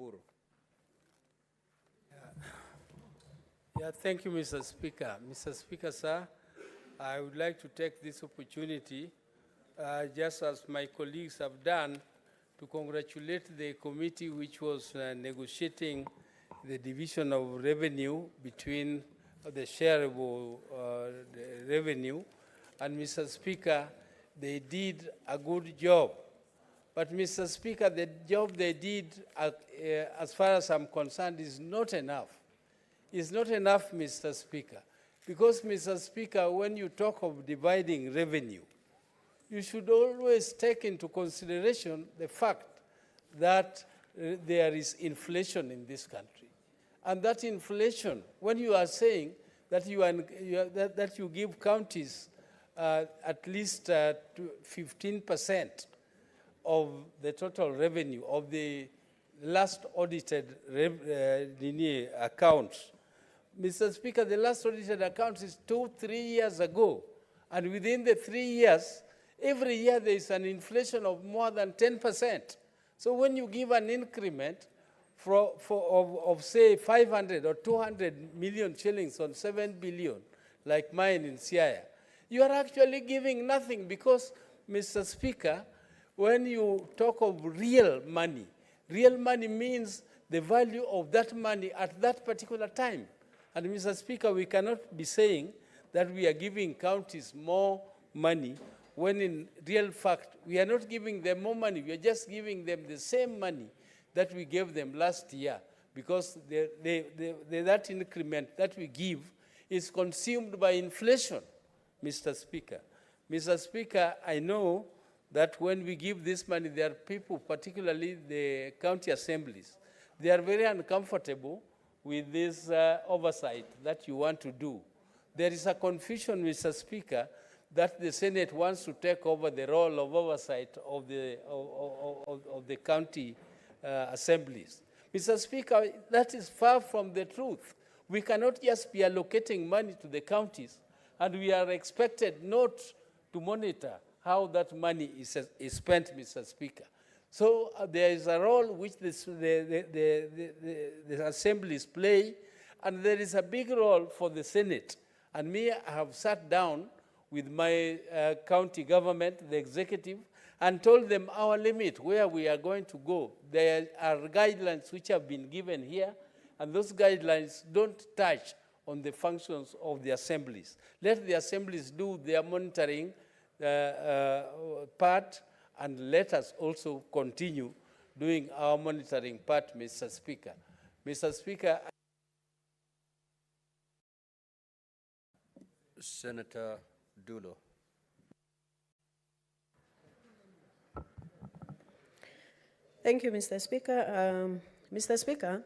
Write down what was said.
Oburu. Yeah, thank you, Mr. Speaker. Mr. Speaker, sir, I would like to take this opportunity, just as my colleagues have done, to congratulate the committee which was negotiating the division of revenue between the shareable revenue. And Mr. Speaker, they did a good job. But Mr. Speaker, the job they did, as far as I'm concerned, is not enough. It's not enough, Mr. Speaker. Because, Mr. Speaker, when you talk of dividing revenue, you should always take into consideration the fact that there is inflation in this country. And that inflation, when you are saying that you give counties at least 15% of the total revenue of the last audited accounts. Mr. Speaker, the last audited accounts is 2-3 years ago. And within the 3 years, every year there is an inflation of more than 10%. So when you give an increment of say 500 or 200 million shillings on 7 billion, like mine in Siaya, you are actually giving nothing because, Mr. Speaker, when you talk of real money means the value of that money at that particular time. And Mr. Speaker, we cannot be saying that we are giving counties more money when in real fact, we are not giving them more money. We are just giving them the same money that we gave them last year because that increment that we give is consumed by inflation, Mr. Speaker. Mr. Speaker, I know that when we give this money, there are people, particularly the county assemblies, they are very uncomfortable with this oversight that you want to do. There is a confusion, Mr. Speaker, that the Senate wants to take over the role of oversight of the county assemblies. Mr. Speaker, that is far from the truth. We cannot just be allocating money to the counties, and we are expected not to monitor how that money is spent, Mr. Speaker. So there is a role which the assemblies play, and there is a big role for the Senate. And me, I have sat down with my county government, the executive, and told them our limit, where we are going to go. There are guidelines which have been given here, and those guidelines don't touch on the functions of the assemblies. Let the assemblies do their monitoring part, and let us also continue doing our monitoring part, Mr. Speaker. Mr. Speaker, Senator Dulo. Thank you, Mr. Speaker. Mr. Speaker,